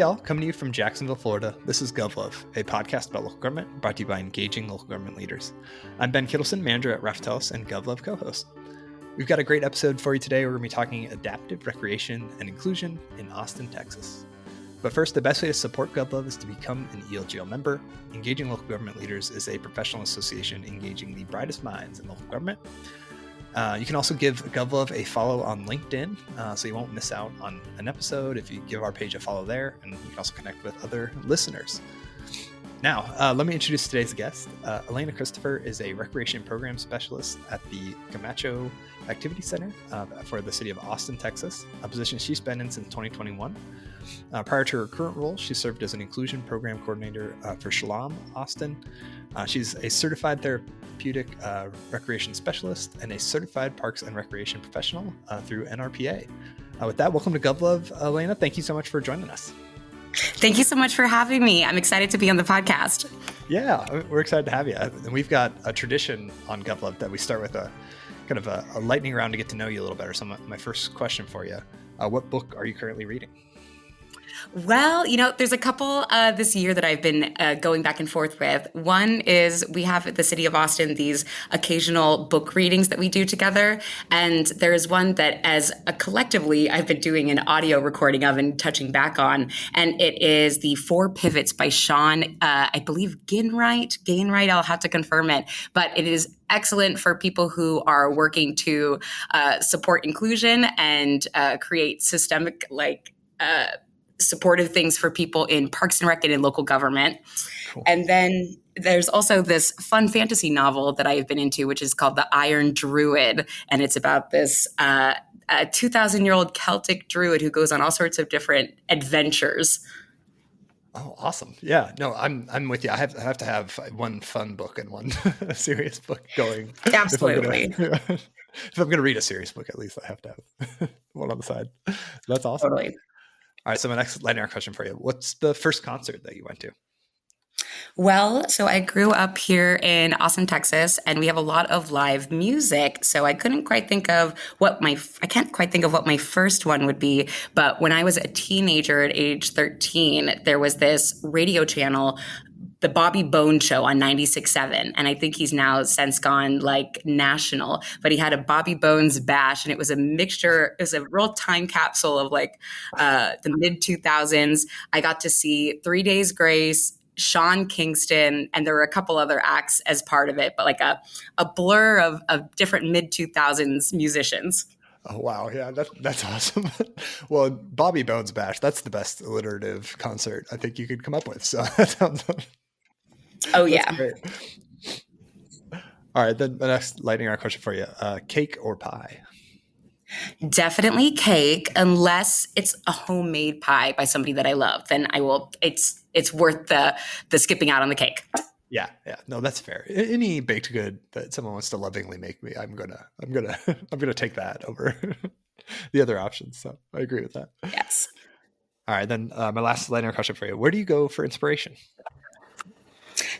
y'all, coming to you from Jacksonville, Florida. This is GovLove, a podcast about local government brought to you by engaging local government leaders. I'm Ben Kittelson, manager at Raftelis and GovLove co-host. We've got a great episode for you today. We're going to be talking adaptive recreation and inclusion in Austin, Texas. But first, the best way to support GovLove is to become an ELGL member. Engaging Local Government Leaders is a professional association engaging the brightest minds in local government. You can also give GovLove a follow on LinkedIn, so you won't miss out on an episode if you give our page a follow there, and you can also connect with other listeners. Now, let me introduce today's guest. Elena Christopher is a recreation program specialist at the Camacho Activity Center for the city of Austin, Texas, a position she's been in since 2021. Prior to her current role, she served as an inclusion program coordinator for Shalom Austin. She's a certified therapeutic recreation specialist and a certified parks and recreation professional through NRPA. With that, welcome to GovLove, Elena. Thank you so much for joining us. Thank you so much for having me. I'm excited to be on the podcast. Yeah, we're excited to have you. And we've got a tradition on GovLove that we start with a kind of a lightning round to get to know you a little better. So my first question for you, what book are you currently reading? Well, there's a couple this year that I've been going back and forth with. One is we have at the city of Austin these occasional book readings that we do together. And there is one that as a collectively I've been doing an audio recording of and touching back on. And it is The Four Pivots by Sean, I believe Gainwright, I'll have to confirm it. But it is excellent for people who are working to support inclusion and create systemic supportive things for people in Parks and Rec and in local government. Cool. And then there's also this fun fantasy novel that I've been into, which is called The Iron Druid. And it's about this 2,000-year-old Celtic druid who goes on all sorts of different adventures. Oh, awesome. Yeah, no, I'm with you. I have to have one fun book and one serious book going. Absolutely. If I'm going to read a serious book, at least I have to have one on the side. So that's awesome. Totally. All right, so my next lightning round question for you. What's the first concert that you went to? Well, so I grew up here in Austin, Texas, and we have a lot of live music. So I can't quite think of what my first one would be. But when I was a teenager at age 13, there was this radio channel, the Bobby Bones Show on 96.7. And I think he's now since gone national, but he had a Bobby Bones bash, and it was a mixture. It was a real time capsule of the mid 2000s. I got to see 3 Days Grace, Sean Kingston, and there were a couple other acts as part of it, but a blur of different mid 2000s musicians. Oh, wow. Yeah, that's awesome. Well, Bobby Bones bash, that's the best alliterative concert I think you could come up with. So that sounds... Oh, yeah. Great. All right, then the next lightning round question for you. Cake or pie? Definitely cake, unless it's a homemade pie by somebody that I love. Then I will. It's worth the skipping out on the cake. Yeah. No, that's fair. Any baked good that someone wants to lovingly make me, I'm gonna take that over the other options. So I agree with that. Yes. All right, then my last lightning round question for you. Where do you go for inspiration?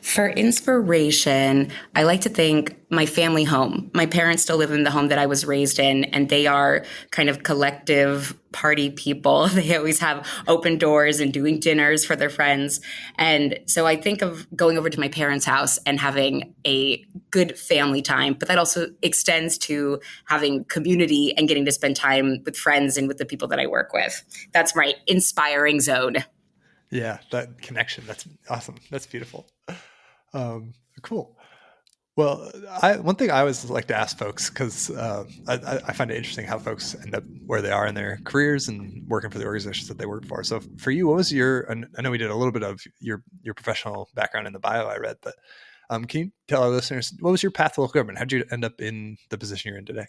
For inspiration, I like to think my family home. My parents still live in the home that I was raised in, and they are kind of collective party people. They always have open doors and doing dinners for their friends. And so I think of going over to my parents' house and having a good family time, but that also extends to having community and getting to spend time with friends and with the people that I work with. That's my inspiring zone. Yeah, that connection. That's awesome. That's beautiful. Cool. Well, one thing I always like to ask folks, because I find it interesting how folks end up where they are in their careers and working for the organizations that they work for. So for you, what was I know we did a little bit of your professional background in the bio I read, but can you tell our listeners, what was your path to local government? How'd you end up in the position you're in today?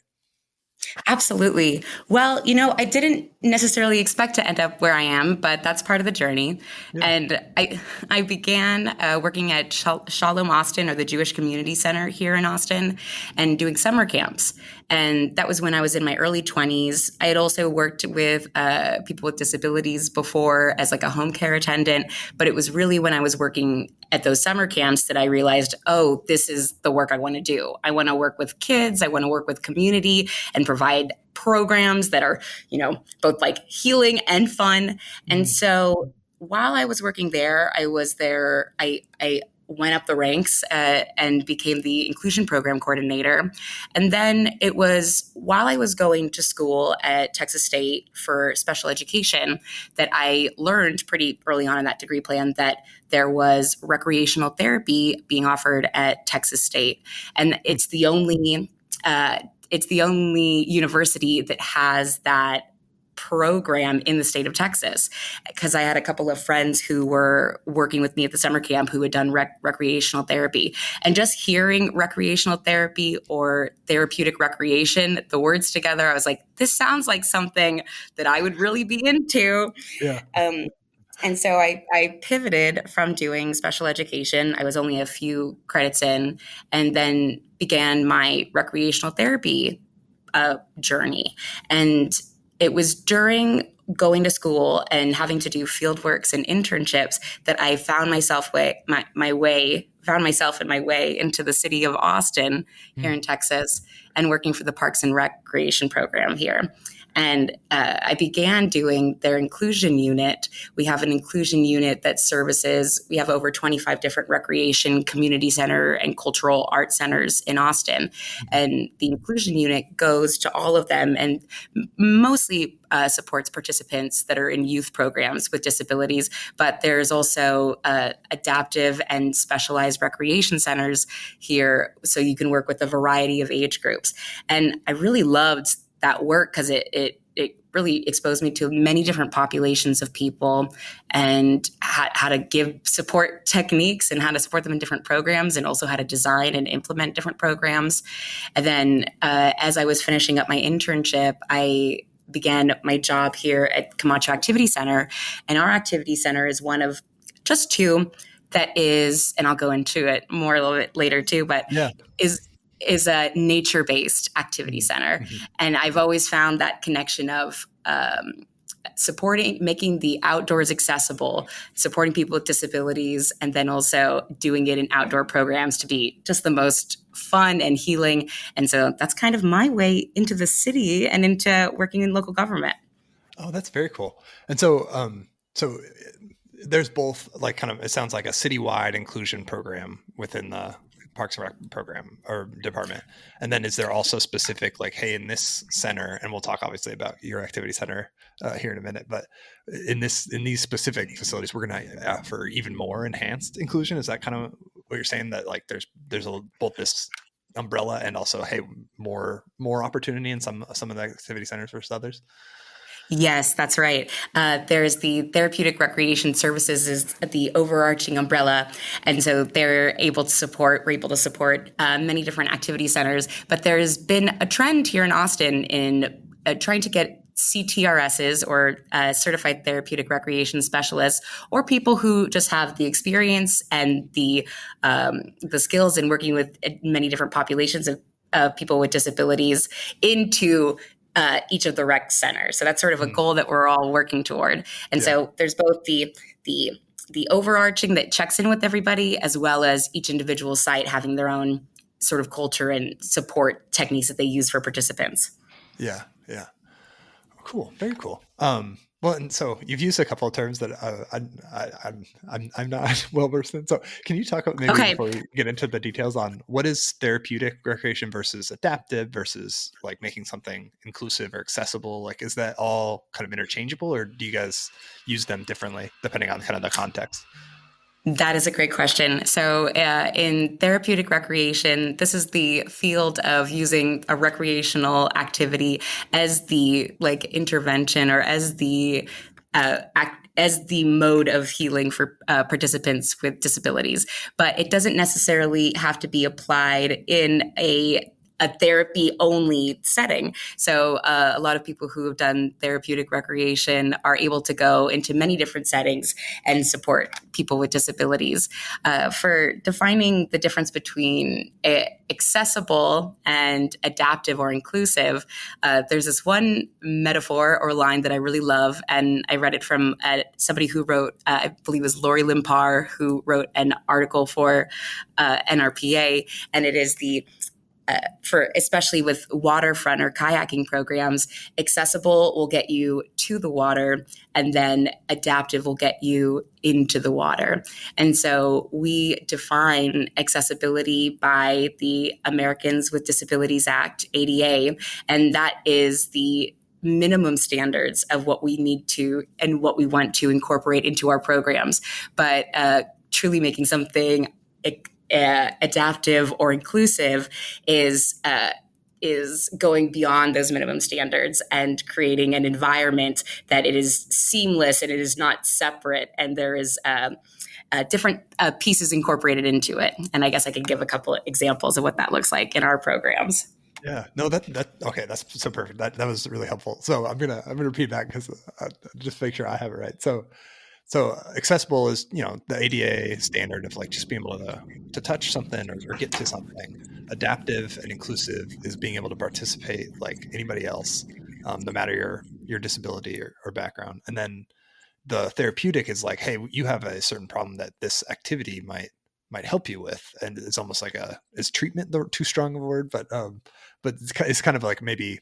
Absolutely. Well, I didn't necessarily expect to end up where I am, but that's part of the journey. Yeah. And I began working at Shalom Austin, or the Jewish Community Center here in Austin, and doing summer camps. And that was when I was in my early 20s. I had also worked with people with disabilities before as a home care attendant, but it was really when I was working at those summer camps that I realized, oh, this is the work I want to do. I want to work with kids. I want to work with community and provide programs that are, both healing and fun. And so while I was working there, I went up the ranks and became the inclusion program coordinator. And then it was while I was going to school at Texas State for special education that I learned pretty early on in that degree plan that there was recreational therapy being offered at Texas State. And it's the only university that has that program in the state of Texas, because I had a couple of friends who were working with me at the summer camp who had done recreational therapy. And just hearing recreational therapy or therapeutic recreation, the words together, I was like, this sounds like something that I would really be into. Yeah. And so I pivoted from doing special education. I was only a few credits in, and then began my recreational therapy journey. And it was during going to school and having to do field works and internships that I found myself found myself in my way into the city of Austin here in Texas and working for the Parks and Recreation program here. And I began doing their inclusion unit. We have an inclusion unit that services, we have over 25 different recreation, community center, and cultural arts centers in Austin. And the inclusion unit goes to all of them and mostly supports participants that are in youth programs with disabilities. But there's also adaptive and specialized recreation centers here, so you can work with a variety of age groups. And I really loved that work because it really exposed me to many different populations of people and how to give support techniques and how to support them in different programs, and also how to design and implement different programs. And then as I was finishing up my internship, I began my job here at Camacho Activity Center. And our activity center is one of just two that is, and I'll go into it more a little bit later too, but is a nature-based activity center. Mm-hmm. And I've always found that connection of making the outdoors accessible, supporting people with disabilities, and then also doing it in outdoor programs to be just the most fun and healing. And so that's kind of my way into the city and into working in local government. Oh, that's very cool. And so, so there's both like kind of, it sounds like a citywide inclusion program within the Parks and Rec program or department. And then is there also specific, like, hey, in this center, and we'll talk obviously about your activity center here in a minute, but in these specific facilities, we're going to offer even more enhanced inclusion. Is that kind of what you're saying, that like there's both this umbrella and also, hey, more opportunity in some of the activity centers versus others? Yes, that's right. There's the therapeutic recreation services is the overarching umbrella. And so we're able to support many different activity centers. But there's been a trend here in Austin in trying to get CTRSs, or certified therapeutic recreation specialists, or people who just have the experience and the skills in working with many different populations of people with disabilities into each of the rec centers. So that's sort of a goal that we're all working toward. And so there's both the overarching that checks in with everybody, as well as each individual site having their own sort of culture and support techniques that they use for participants. Yeah. Cool. Very cool. Well, and so you've used a couple of terms that I'm not well versed in. So can you talk about before we get into the details on what is therapeutic recreation versus adaptive versus like making something inclusive or accessible? Like, is that all kind of interchangeable, or do you guys use them differently depending on kind of the context? That is a great question. So in therapeutic recreation, this is the field of using a recreational activity as the intervention, or as the mode of healing for participants with disabilities. But it doesn't necessarily have to be applied in a therapy only setting. So a lot of people who have done therapeutic recreation are able to go into many different settings and support people with disabilities. For defining the difference between accessible and adaptive or inclusive, there's this one metaphor or line that I really love, and I read it from somebody who wrote, I believe it was Lori Limpar, who wrote an article for NRPA, and it is for especially with waterfront or kayaking programs, accessible will get you to the water, and then adaptive will get you into the water. And so we define accessibility by the Americans with Disabilities Act, ADA, and that is the minimum standards of what we need to and what we want to incorporate into our programs. But truly making something adaptive or inclusive is going beyond those minimum standards and creating an environment that it is seamless and it is not separate, and there is different pieces incorporated into it. And I guess I could give a couple of examples of what that looks like in our programs. Yeah, no, that okay, that's so perfect. That was really helpful. So I'm gonna repeat that because just make sure I have it right. So accessible is, the ADA standard of like just being able to touch something or get to something. Adaptive and inclusive is being able to participate like anybody else, no matter your disability or background. And then the therapeutic is like, hey, you have a certain problem that this activity might help you with, and it's almost like is treatment too strong of a word, but it's kind of like maybe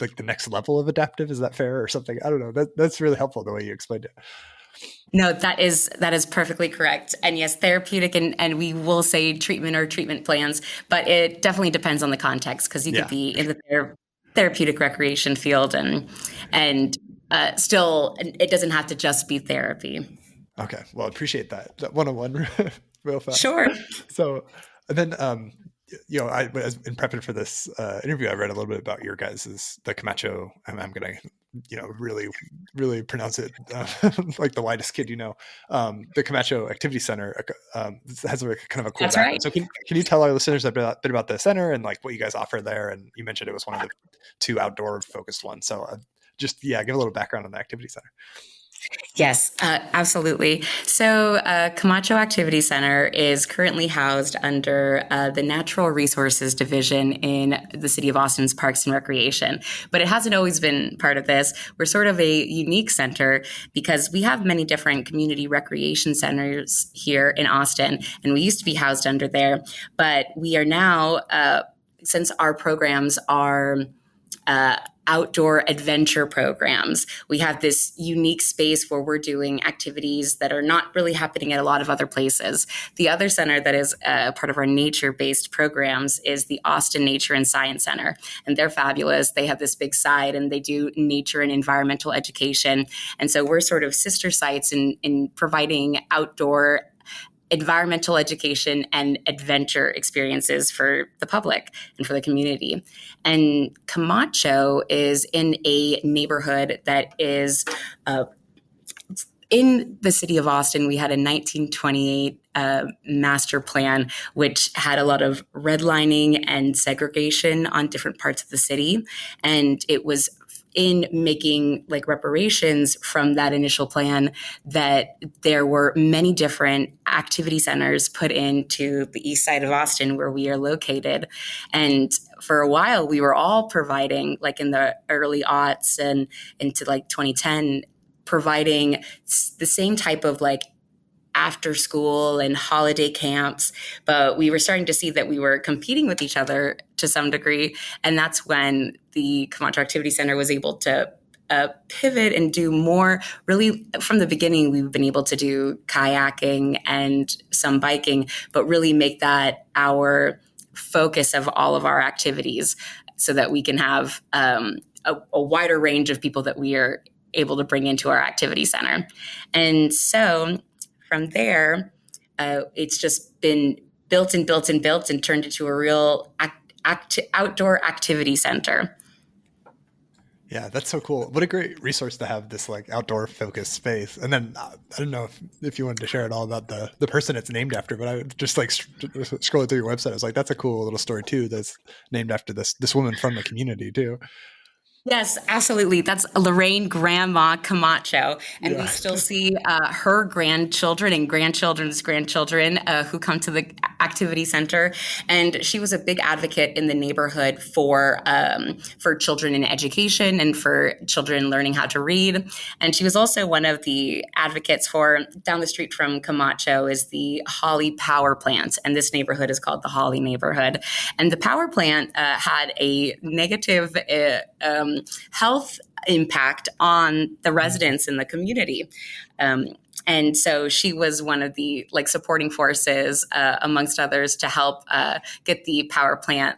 like the next level of adaptive. Is that fair or something? I don't know. That's really helpful the way you explained it. No, that is perfectly correct. And yes, therapeutic and we will say treatment or treatment plans, but it definitely depends on the context, because you could be in the therapeutic recreation field and still it doesn't have to just be therapy. Okay. Well, I appreciate that 101 real fast. Sure. So then, in prepping for this interview, I read a little bit about your guys's, the Camacho. I'm going to, really, really pronounce it like the widest kid, the Camacho Activity Center has a kind of a cool That's background. right. So can you tell our listeners a bit about the center and like what you guys offer there? And you mentioned it was one of the 2 outdoor focused ones. So give a little background on the Activity Center. Yes, absolutely. So Camacho Activity Center is currently housed under the Natural Resources Division in the City of Austin's Parks and Recreation. But it hasn't always been part of this. We're sort of a unique center because we have many different community recreation centers here in Austin, and we used to be housed under there. But we are now, since our programs are outdoor adventure programs, we have this unique space where we're doing activities that are not really happening at a lot of other places. The other center that is part of our nature-based programs is the Austin Nature and Science Center, and they're fabulous. They have this big side and they do nature and environmental education. And so we're sort of sister sites in providing outdoor environmental education and adventure experiences for the public and for the community. And Camacho is in a neighborhood that is in the city of Austin. We had a 1928 master plan, which had a lot of redlining and segregation on different parts of the city. And it was in making like reparations from that initial plan that there were many different activity centers put into the east side of Austin where we are located. And for a while, we were all providing, like in the early aughts and into like 2010, providing the same type of like after school and holiday camps, but we were starting to see that we were competing with each other to some degree. And that's when the Camacho Activity Center was able to pivot and do more. Really, from the beginning, we've been able to do kayaking and some biking, but really make that our focus of all of our activities so that we can have a wider range of people that we are able to bring into our activity center. And so from there, it's just been built and built and built and turned into a real outdoor activity center. Yeah, that's so cool. What a great resource to have, this like outdoor focused space. And then I don't know if you wanted to share at all about the person it's named after, but I would just like scrolling through your website. I was like, that's a cool little story too. That's named after this woman from the community too. Yes, absolutely. That's Lorraine Grandma Camacho. And we Yeah. still see her grandchildren and grandchildren's grandchildren who come to the activity center. And she was a big advocate in the neighborhood for children in education and for children learning how to read. And she was also one of the advocates for down the street from Camacho is the Holly Power Plant. And this neighborhood is called the Holly neighborhood. And the power plant had a negative health impact on the residents in the community. And so she was one of the supporting forces, amongst others, to help get the power plant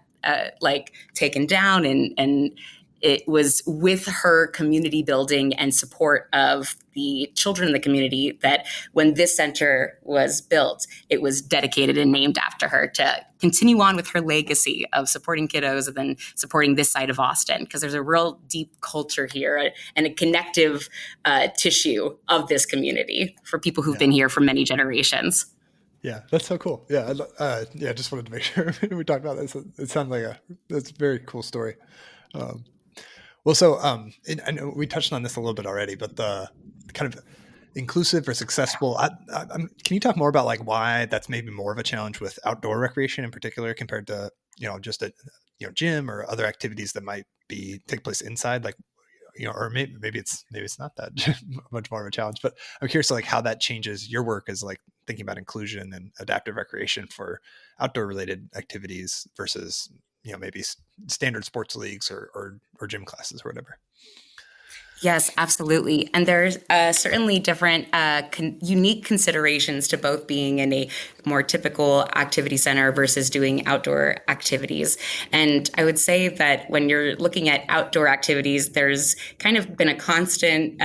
taken down, and it was with her community building and support of the children in the community that when this center was built, it was dedicated and named after her to continue on with her legacy of supporting kiddos and then supporting this side of Austin, because there's a real deep culture here and a connective tissue of this community for people who've Yeah. been here for many generations. Yeah, that's so cool. Yeah, yeah. Just wanted to make sure we talked about this. It sounds like that's a very cool story. Um, well, so I know we touched on this a little bit already, but the kind of inclusive or successful. Can you talk more about like why that's maybe more of a challenge with outdoor recreation in particular compared to just a gym or other activities that might be take place inside, like or maybe it's not that much more of a challenge. But I'm curious, like how that changes your work as like thinking about inclusion and adaptive recreation for outdoor related activities versus maybe standard sports leagues or gym classes or whatever. Yes, absolutely. And there's certainly different unique considerations to both being in a more typical activity center versus doing outdoor activities. And I would say that when you're looking at outdoor activities, there's kind of been a constant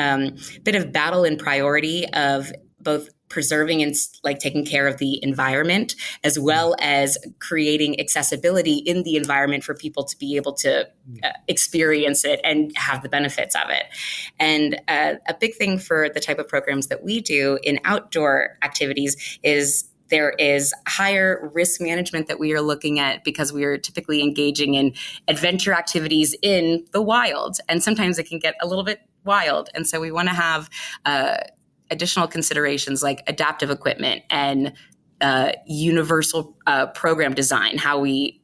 bit of battle and priority of both preserving and taking care of the environment, as well as creating accessibility in the environment for people to be able to experience it and have the benefits of it. And a big thing for the type of programs that we do in outdoor activities is there is higher risk management that we are looking at because we are typically engaging in adventure activities in the wild. And sometimes it can get a little bit wild. And so we want to have additional considerations like adaptive equipment and universal program design, how we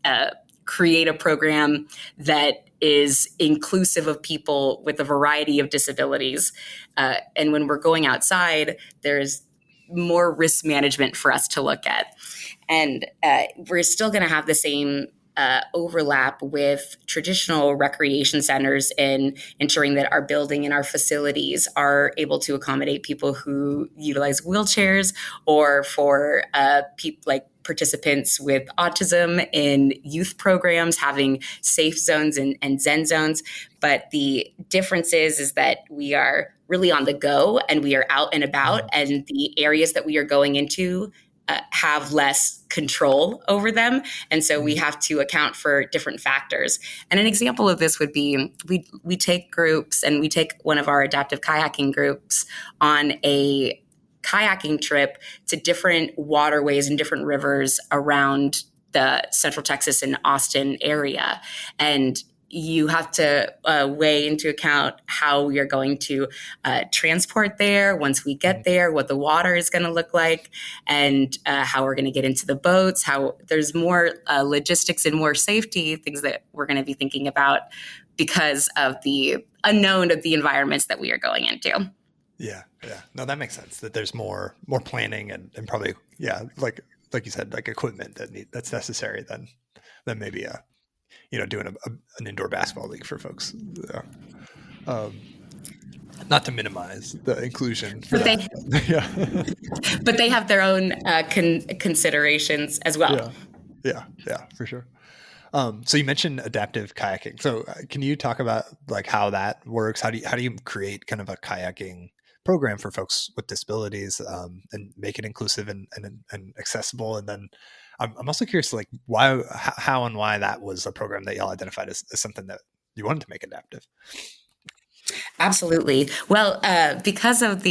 create a program that is inclusive of people with a variety of disabilities. And when we're going outside, there's more risk management for us to look at. And we're still going to have the same overlap with traditional recreation centers in ensuring that our building and our facilities are able to accommodate people who utilize wheelchairs or for people like participants with autism in youth programs, having safe zones and Zen zones. But the difference is that we are really on the go and we are out and about, and the areas that we are going into have less control over them. And so we have to account for different factors. And an example of this would be we take groups, and we take one of our adaptive kayaking groups on a kayaking trip to different waterways and different rivers around the Central Texas and Austin area. And you have to weigh into account how we are going to transport there once we get there, what the water is going to look like, and how we're going to get into the boats, how there's more logistics and more safety things that we're going to be thinking about because of the unknown of the environments that we are going into. Yeah. No, that makes sense. That there's more planning and probably like you said, like equipment that's necessary than maybe doing an indoor basketball league for folks. Not to minimize the inclusion for that. But they have their own considerations as well. Yeah, for sure. So you mentioned adaptive kayaking. So can you talk about like how that works? How do you create kind of a kayaking program for folks with disabilities and make it inclusive and accessible? And then I'm also curious, like how and why that was a program that y'all identified as something that you wanted to make adaptive. Absolutely. Well, because of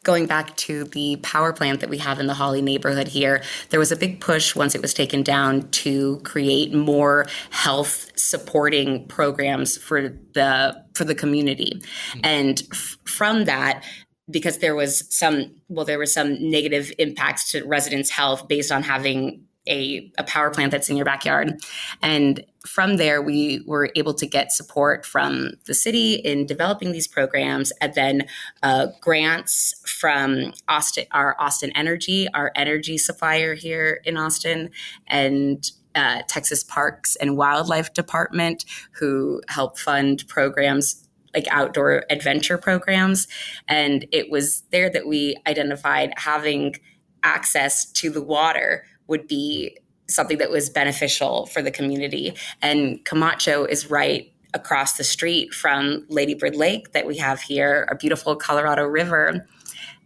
going back to the power plant that we have in the Holly neighborhood here, there was a big push once it was taken down to create more health supporting programs for the community. And from that, because there was some negative impacts to residents' health based on having a power plant that's in your backyard. And from there, we were able to get support from the city in developing these programs, and then grants from Austin Energy, our energy supplier here in Austin, and Texas Parks and Wildlife Department, who help fund programs like outdoor adventure programs. And it was there that we identified having access to the water would be something that was beneficial for the community. And Camacho is right across the street from Lady Bird Lake that we have here, our beautiful Colorado River.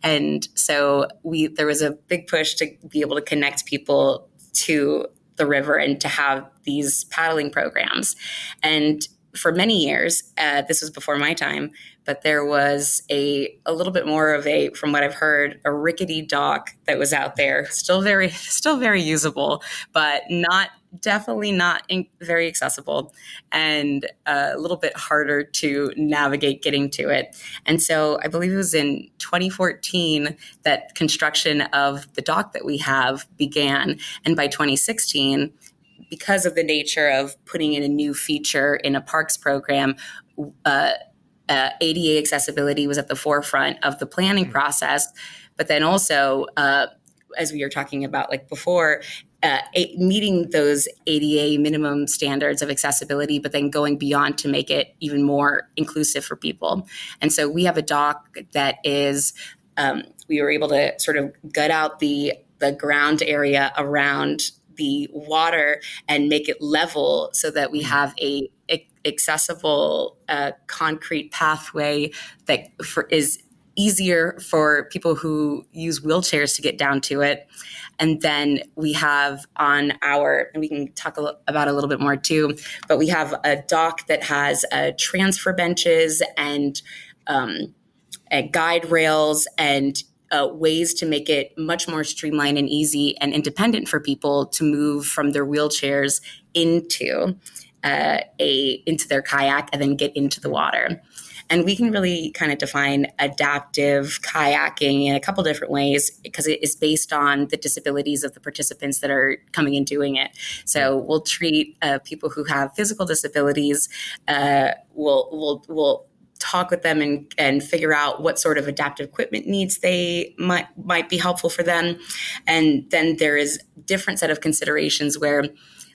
And so there was a big push to be able to connect people to the river and to have these paddling programs. And for many years, this was before my time, but there was a little bit more of from what I've heard, a rickety dock that was out there, still very usable, but definitely not very accessible, and a little bit harder to navigate getting to it. And so I believe it was in 2014 that construction of the dock that we have began. And by 2016, because of the nature of putting in a new feature in a parks program, ADA accessibility was at the forefront of the planning process. But then also, as we were talking about like before, meeting those ADA minimum standards of accessibility, but then going beyond to make it even more inclusive for people. And so we have a dock that is, we were able to sort of gut out the ground area around the water and make it level so that we have a accessible concrete pathway that is easier for people who use wheelchairs to get down to it. And then we have and we can talk about it a little bit more too, but we have a dock that has transfer benches and guide rails and ways to make it much more streamlined and easy and independent for people to move from their wheelchairs into their kayak and then get into the water. And we can really kind of define adaptive kayaking in a couple different ways because it is based on the disabilities of the participants that are coming and doing it. So we'll treat people who have physical disabilities. We'll talk with them and figure out what sort of adaptive equipment needs they might be helpful for them. And then there is different set of considerations where,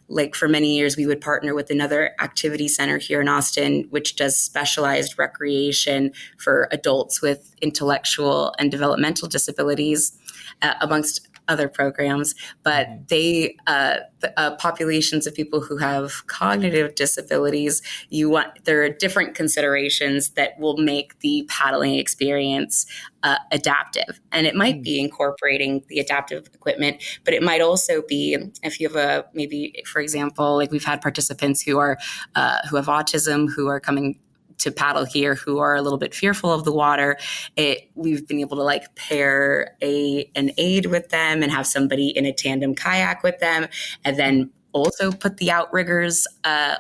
like for many years, we would partner with another activity center here in Austin, which does specialized recreation for adults with intellectual and developmental disabilities, amongst other programs. But they, populations of people who have cognitive disabilities, there are different considerations that will make the paddling experience adaptive. And it might be incorporating the adaptive equipment, but it might also be if you have maybe, for example, like we've had participants who have autism who are coming to paddle here who are a little bit fearful of the water. We've been able to like pair an aid with them and have somebody in a tandem kayak with them, and then also put the outriggers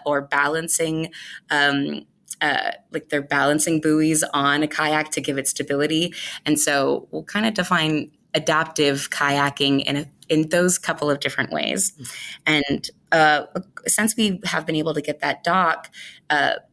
or balancing like their balancing buoys on a kayak to give it stability. And so we'll kind of define adaptive kayaking in those couple of different ways. And since we have been able to get that dock,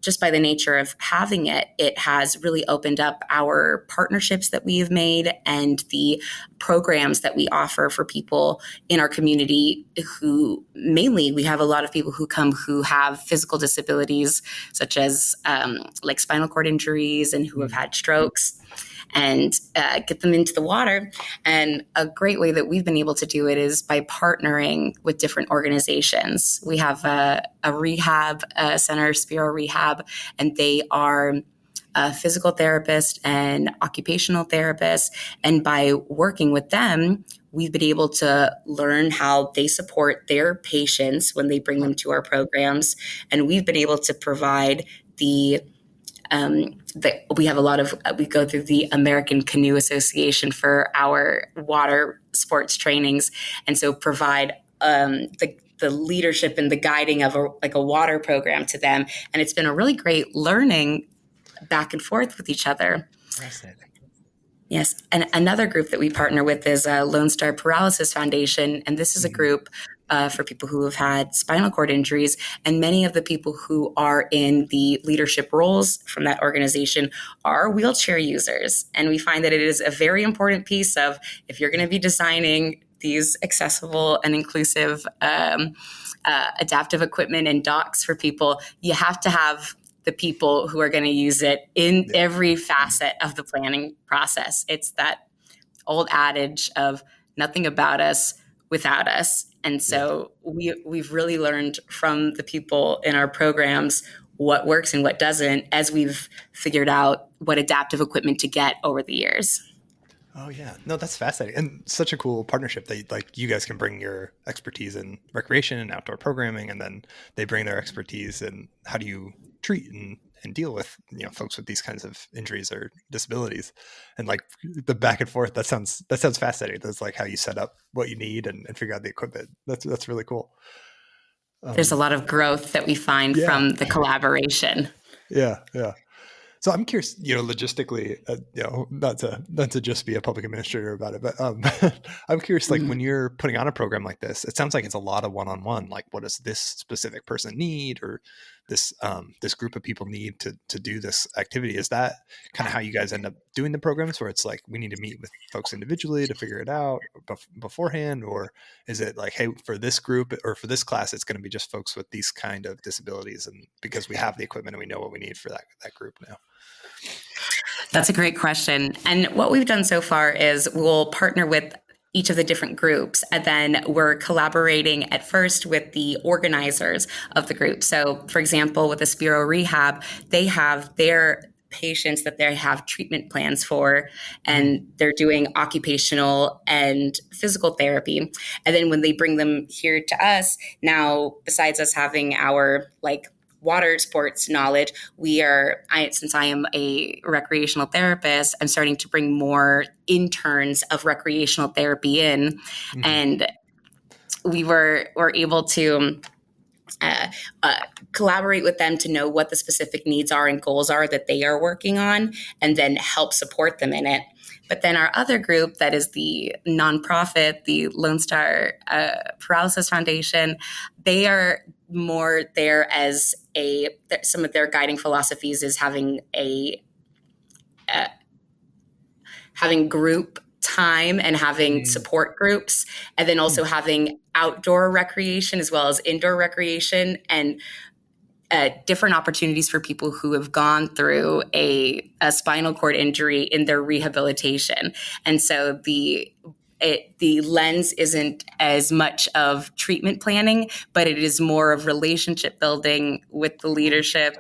just by the nature of having it, it has really opened up our partnerships that we've made and the programs that we offer for people in our community who mainly we have a lot of people who come who have physical disabilities such as like spinal cord injuries and who have had strokes, and get them into the water. And a great way that we've been able to do it is by partnering with different organizations. We have a rehab center, Spiro Rehab, and they are physical therapists and occupational therapists. And by working with them, we've been able to learn how they support their patients when they bring them to our programs. And we've been able to provide the we have a lot of, we go through the American Canoe Association for our water sports trainings. And so provide the leadership and the guiding of a water program to them. And it's been a really great learning back and forth with each other. Fascinating. Yes. And another group that we partner with is Lone Star Paralysis Foundation. And this is a group for people who have had spinal cord injuries. And many of the people who are in the leadership roles from that organization are wheelchair users. And we find that it is a very important piece of, if you're going to be designing these accessible and inclusive adaptive equipment and docks for people, you have to have the people who are going to use it in every facet of the planning process. It's that old adage of nothing about us without us. And so we've really learned from the people in our programs what works and what doesn't, as we've figured out what adaptive equipment to get over the years. Oh yeah, no, that's fascinating, and such a cool partnership that like you guys can bring your expertise in recreation and outdoor programming, and then they bring their expertise in how do you treat and deal with folks with these kinds of injuries or disabilities, and like the back and forth. That sounds fascinating. That's like how you set up what you need and figure out the equipment. That's really cool. There's a lot of growth that we find from the collaboration. Yeah. So I'm curious, logistically, not to just be a public administrator about it, but I'm curious, like when you're putting on a program like this, it sounds like it's a lot of one-on-one. Like, what does this specific person need, or this group of people need to do this activity? Is that kind of how you guys end up doing the programs, where it's like we need to meet with folks individually to figure it out beforehand, or is it like, hey, for this group or for this class, it's going to be just folks with these kind of disabilities, and because we have the equipment and we know what we need for that group now? That's a great question. And what we've done so far is we'll partner with each of the different groups, and then we're collaborating at first with the organizers of the group. So, for example, with Aspiro Rehab, they have their patients that they have treatment plans for, and they're doing occupational and physical therapy. And then when they bring them here to us, now, besides us having our water sports knowledge, since I am a recreational therapist, I'm starting to bring more interns of recreational therapy in, and we were able to collaborate with them to know what the specific needs are and goals are that they are working on, and then help support them in it. But then our other group, that is the nonprofit, the Lone Star Paralysis Foundation, they are more there as some of their guiding philosophies is having group time and having support groups, and then also having outdoor recreation as well as indoor recreation, and different opportunities for people who have gone through a spinal cord injury in their rehabilitation. And so the lens isn't as much of treatment planning, but it is more of relationship building with the leadership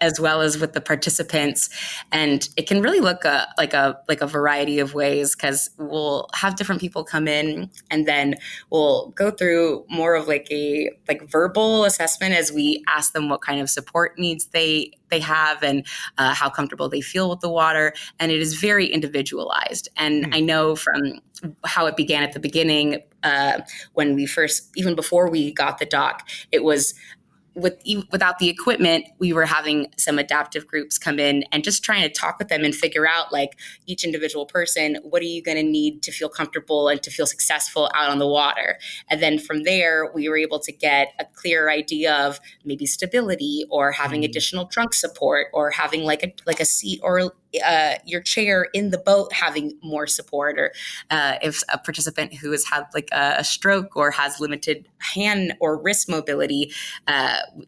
as well as with the participants. And it can really look like a variety of ways, because we'll have different people come in, and then we'll go through more of a verbal assessment as we ask them what kind of support needs they have, and how comfortable they feel with the water. And it is very individualized. And I know from how it began at the beginning, when we first, even before we got the dock, it was without the equipment, we were having some adaptive groups come in and just trying to talk with them and figure out, each individual person, what are you going to need to feel comfortable and to feel successful out on the water? And then from there, we were able to get a clear idea of maybe stability, or having additional trunk support, or having like a seat, or your chair in the boat having more support, or if a participant who has had a stroke or has limited hand or wrist mobility,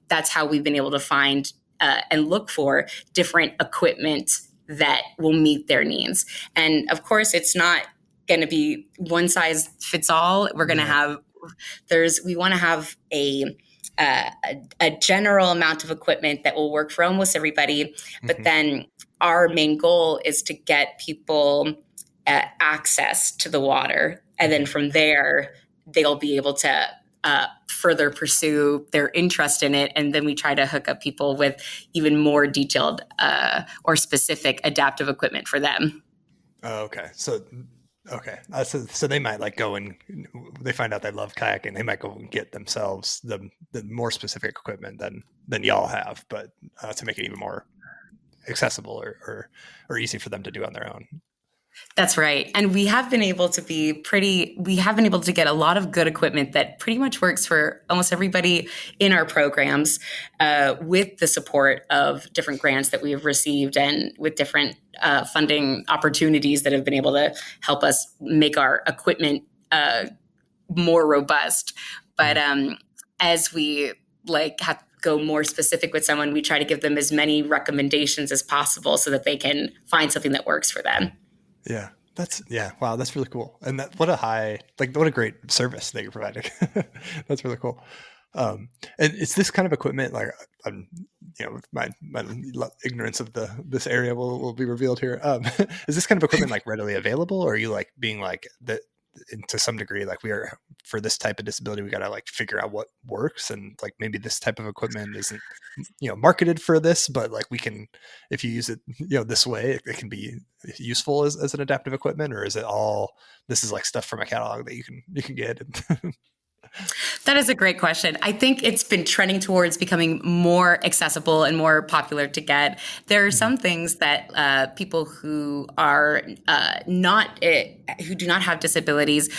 that's how we've been able to find and look for different equipment that will meet their needs. And of course, it's not going to be one size fits all. We're going to have, we want to have a general amount of equipment that will work for almost everybody. But then our main goal is to get people access to the water. And then from there, they'll be able to further pursue their interest in it. And then we try to hook up people with even more detailed or specific adaptive equipment for them. Oh, okay. So they might like go and they find out they love kayaking. They might go and get themselves the more specific equipment than y'all have, but to make it even more accessible or easy for them to do on their own. That's right. And we have been able to get a lot of good equipment that pretty much works for almost everybody in our programs, with the support of different grants that we have received and with different funding opportunities that have been able to help us make our equipment more robust. But as we have go more specific with someone, we try to give them as many recommendations as possible so that they can find something that works for them. Yeah. Wow. That's really cool. And what a great service that you're providing. That's really cool. And it's this kind of equipment, like, my ignorance of this area will be revealed here. Is this kind of equipment like readily available, or are you like being like that to some degree, like we are for this type of disability, we got to like figure out what works, and like maybe this type of equipment isn't, marketed for this, but like we can, if you use it, this way, it can be useful as an adaptive equipment, or is it all, this is like stuff from a catalog that you can get? That is a great question. I think it's been trending towards becoming more accessible and more popular to get. There are some things that people who are who do not have disabilities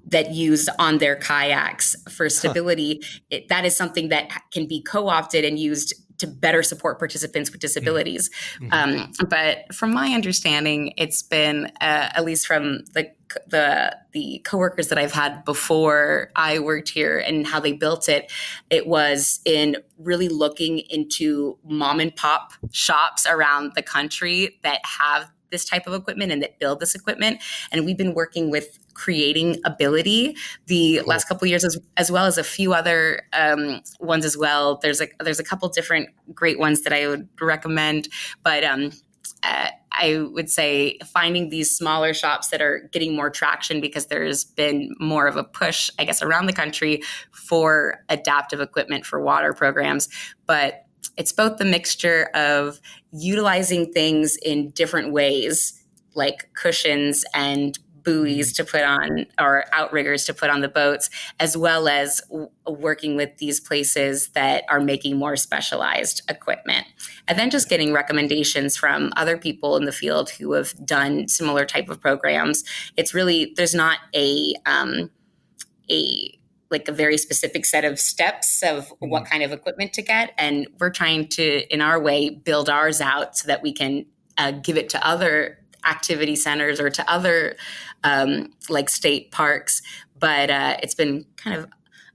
that use on their kayaks for stability. That is something that can be co-opted and used to better support participants with disabilities. But from my understanding, it's been, at least from the coworkers that I've had before I worked here and how they built it, it was in really looking into mom and pop shops around the country that have this type of equipment and that build this equipment. And we've been working with Creating Ability the last couple of years, as well as a few other ones as well. There's a couple different great ones that I would recommend, but I would say finding these smaller shops that are getting more traction, because there's been more of a push, I guess, around the country for adaptive equipment for water programs. But it's both the mixture of utilizing things in different ways, like cushions and buoys to put on, or outriggers to put on the boats, as well as working with these places that are making more specialized equipment. And then just getting recommendations from other people in the field who have done similar type of programs. It's really, there's not a very specific set of steps of what kind of equipment to get. And we're trying to, in our way, build ours out so that we can give it to other activity centers or to other state parks. But it's been kind of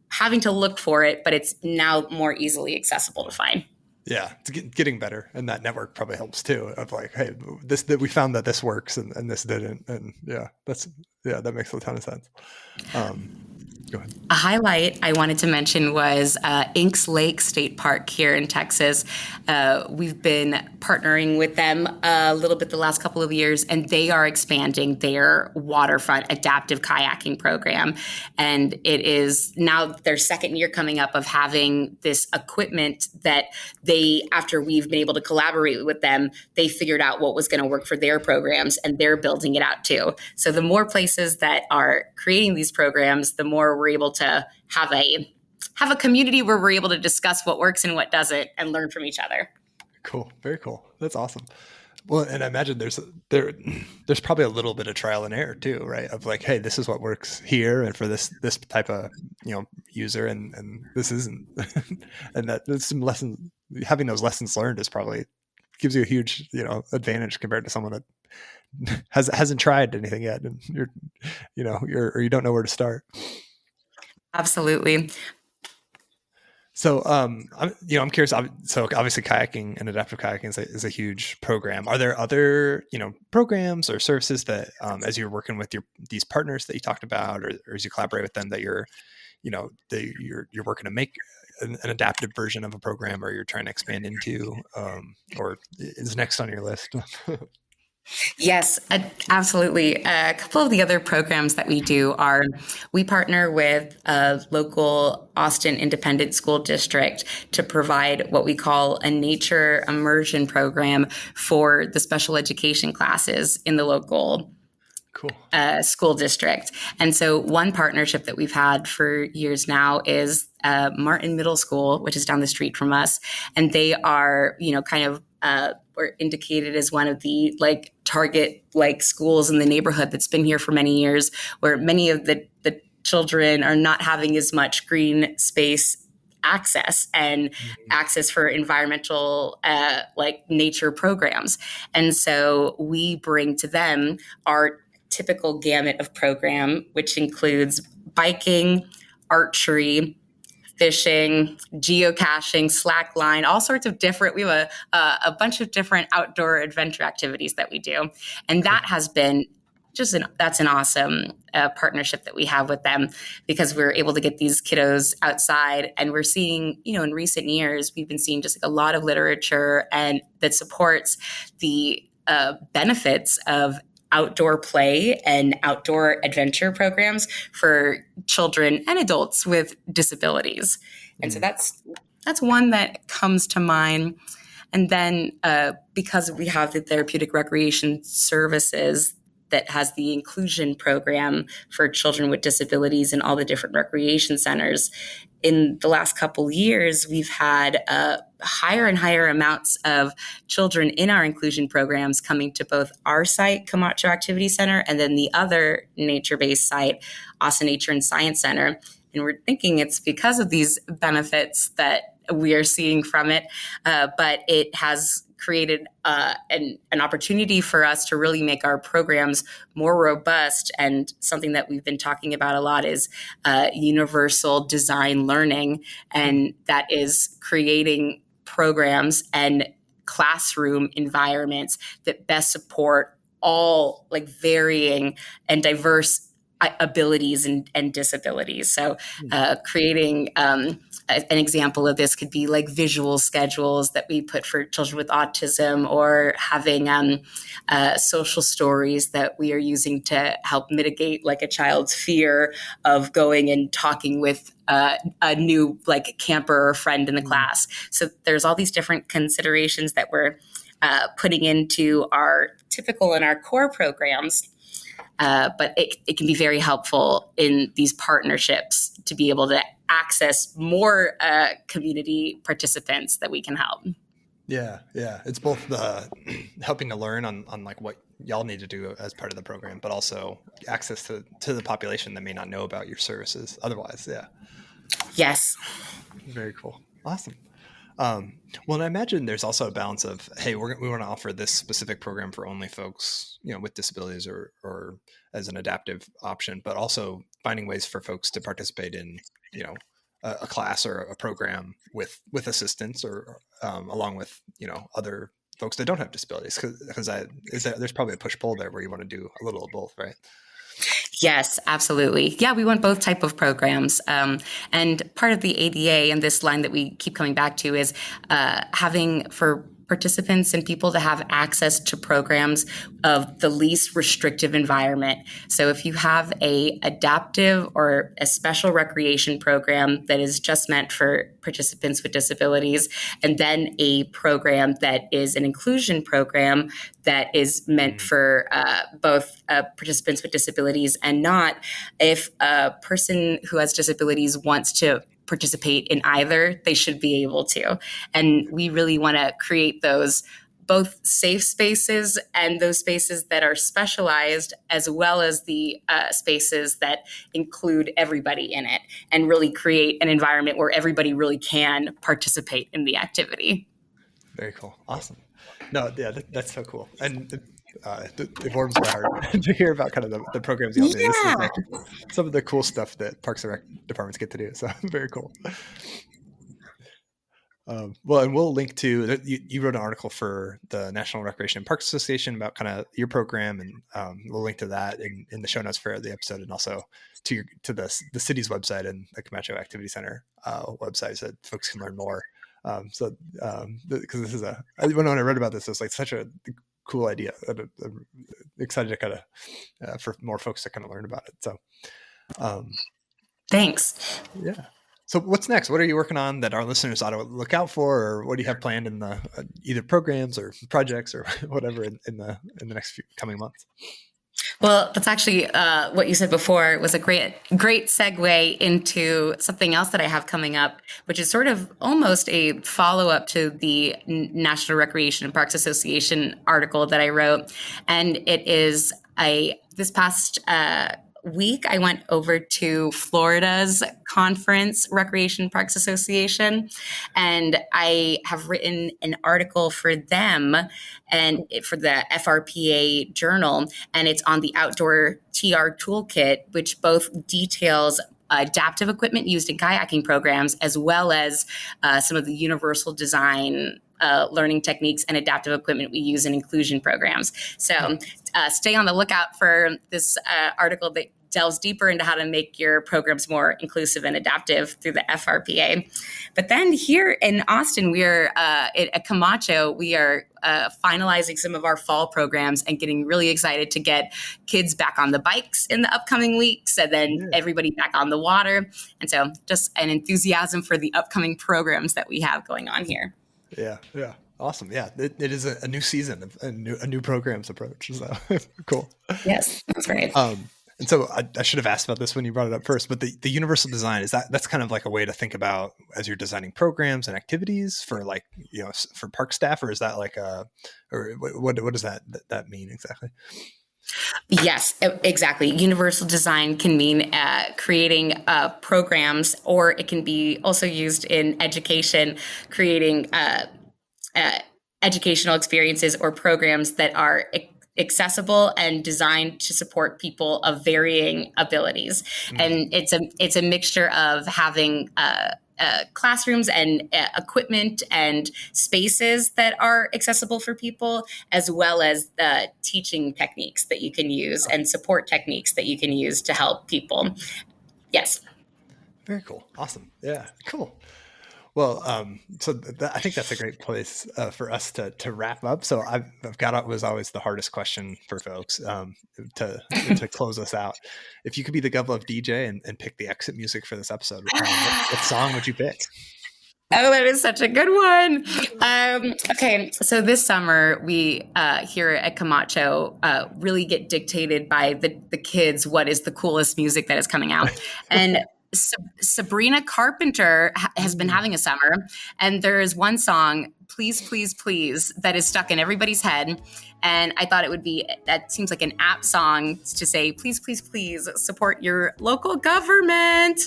having to look for it, but it's now more easily accessible to find. Yeah, it's getting better, and that network probably helps too. Of like, hey, we found that this works, and this didn't, and that makes a ton of sense. Go ahead. A highlight I wanted to mention was Inks Lake State Park here in Texas. We've been partnering with them a little bit the last couple of years, and they are expanding their waterfront adaptive kayaking program. And it is now their second year coming up of having this equipment that they, after we've been able to collaborate with them, they figured out what was going to work for their programs, and they're building it out too. So the more places that are creating these programs, the more we're able to have a community where we're able to discuss what works and what doesn't and learn from each other. Cool. Very cool. That's awesome. Well, and I imagine there's probably a little bit of trial and error too, right? Of like, hey, this is what works here, and for this type of user, and this isn't, and that there's some lessons. Having those lessons learned is probably gives you a huge advantage compared to someone that hasn't tried anything yet, and you don't know where to start. Absolutely. So, I'm curious. So, obviously, kayaking and adaptive kayaking is a huge program. Are there other, programs or services that, as you're working with these partners that you talked about, or as you collaborate with them, that you're working to make an adaptive version of a program, or you're trying to expand into, or is next on your list? Yes, absolutely. A couple of the other programs that we do are we partner with a local Austin Independent School District to provide what we call a nature immersion program for the special education classes in the local Cool. school district. And so, one partnership that we've had for years now is Martin Middle School, which is down the street from us, and they are, kind of. Were indicated as one of the target schools in the neighborhood that's been here for many years, where many of the children are not having as much green space access and Mhm. access for environmental nature programs. And so we bring to them our typical gamut of program, which includes biking, archery, fishing, geocaching, slackline, all sorts of different. We have a bunch of different outdoor adventure activities that we do, and Cool. that has been that's an awesome partnership that we have with them, because we're able to get these kiddos outside, and we're seeing, in recent years, we've been seeing just a lot of literature and that supports the benefits of outdoor play and outdoor adventure programs for children and adults with disabilities. And so Mm. that's one that comes to mind. And then because we have the therapeutic recreation services that has the inclusion program for children with disabilities in all the different recreation centers, in the last couple years, we've had higher and higher amounts of children in our inclusion programs coming to both our site, Camacho Activity Center, and then the other nature-based site, Austin Nature and Science Center. And we're thinking it's because of these benefits that we are seeing from it, but it has created an opportunity for us to really make our programs more robust. And something that we've been talking about a lot is universal design learning, and that is creating programs and classroom environments that best support all varying and diverse abilities and disabilities. So Mm. creating an example of this could be like visual schedules that we put for children with autism, or having social stories that we are using to help mitigate a child's fear of going and talking with a new camper or friend in the Mm. class. So there's all these different considerations that we're putting into our typical and our core programs, but it can be very helpful in these partnerships to be able to access more community participants that we can help. Yeah, yeah. It's both the helping to learn on what y'all need to do as part of the program, but also access to the population that may not know about your services otherwise. Yeah. Yes. Very cool. Awesome. Well, and I imagine there's also a balance of, hey, we want to offer this specific program for only folks, with disabilities or as an adaptive option, but also finding ways for folks to participate in, a class or a program with assistance or along with, other folks that don't have disabilities. Because there's probably a push pull there where you want to do a little of both, right? Yes, absolutely. Yeah, we want both type of programs. And part of the ADA and this line that we keep coming back to is having for participants and people to have access to programs of the least restrictive environment. So if you have a adaptive or a special recreation program that is just meant for participants with disabilities, and then a program that is an inclusion program that is meant Mm. for both participants with disabilities and not, if a person who has disabilities wants to participate in either, they should be able to. And we really want to create those both safe spaces and those spaces that are specialized, as well as the spaces that include everybody in it, and really create an environment where everybody really can participate in the activity. Very cool. Awesome. No, yeah, that's so cool. And it warms my heart to hear about kind of the programs y'all do. This is Yeah. like some of the cool stuff that Parks and Rec departments get to do. So very cool. Well, and we'll link to you wrote an article for the National Recreation and Parks Association about kind of your program, and we'll link to that in the show notes for the episode, and also to the city's website and the Camacho Activity Center website, so that folks can learn more. Because this is when I read about this, it was like such a cool idea. I'm excited to kind of for more folks to kind of learn about it. So, Thanks. yeah. So what's next? What are you working on that our listeners ought to look out for, or what do you have planned in the either programs or projects or whatever in the next few coming months? Well, that's actually what you said before was a great segue into something else that I have coming up, which is sort of almost a follow-up to the National Recreation and Parks Association article that I wrote. And it is this past week, I went over to Florida's conference, Recreation Parks Association, and I have written an article for them and for the FRPA journal, and it's on the outdoor TR toolkit, which both details adaptive equipment used in kayaking programs, as well as some of the universal design learning techniques and adaptive equipment we use in inclusion programs. So stay on the lookout for this article that delves deeper into how to make your programs more inclusive and adaptive through the FRPA. But then here in Austin, we are at Camacho, we are finalizing some of our fall programs and getting really excited to get kids back on the bikes in the upcoming weeks, and then everybody back on the water. And so just an enthusiasm for the upcoming programs that we have going on here. Yeah. Awesome. Yeah, it is a new season, a new programs approach. So cool. Yes, that's right. And so I should have asked about this when you brought it up first, but the universal design, that's kind of like a way to think about as you're designing programs and activities for for park staff, or is that like or what does that mean exactly? Yes, exactly. Universal design can mean creating programs, or it can be also used in education, creating educational experiences or programs that are accessible and designed to support people of varying abilities. Mm-hmm. And it's a mixture of having classrooms and equipment and spaces that are accessible for people, as well as teaching techniques that you can use and support techniques that you can use to help people. Yes. Very cool. Awesome. Yeah, cool. Well, so I think that's a great place for us to wrap up. So I've got was always the hardest question for folks to close us out. If you could be the GovLove DJ and pick the exit music for this episode, what song would you pick? Oh, that is such a good one. Okay, so this summer we here at Camacho really get dictated by the kids what is the coolest music that is coming out. And Sabrina Carpenter has been having a summer, and there is one song, Please, Please, Please, that is stuck in everybody's head. And I thought that seems like an apt song to say, please, please, please support your local government.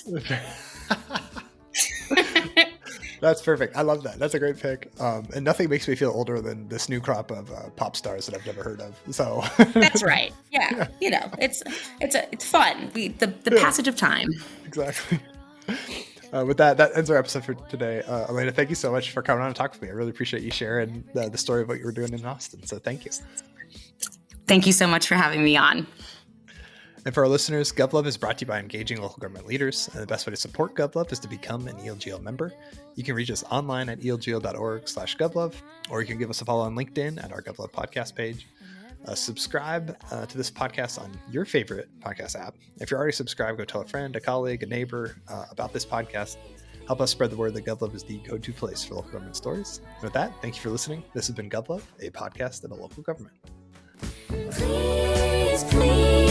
That's perfect. I love that. That's a great pick. And nothing makes me feel older than this new crop of pop stars that I've never heard of. So that's right. Yeah. You know, it's fun. The passage of time. Exactly. With that ends our episode for today. Elena, thank you so much for coming on and talking with me. I really appreciate you sharing the story of what you were doing in Austin. So thank you. Thank you so much for having me on. And for our listeners, GovLove is brought to you by engaging local government leaders. And the best way to support GovLove is to become an ELGL member. You can reach us online at elgl.org/GovLove, or you can give us a follow on LinkedIn at our GovLove podcast page. Subscribe to this podcast on your favorite podcast app. If you're already subscribed, go tell a friend, a colleague, a neighbor about this podcast. Help us spread the word that GovLove is the go-to place for local government stories. And with that, thank you for listening. This has been GovLove, a podcast about local government. Please, please.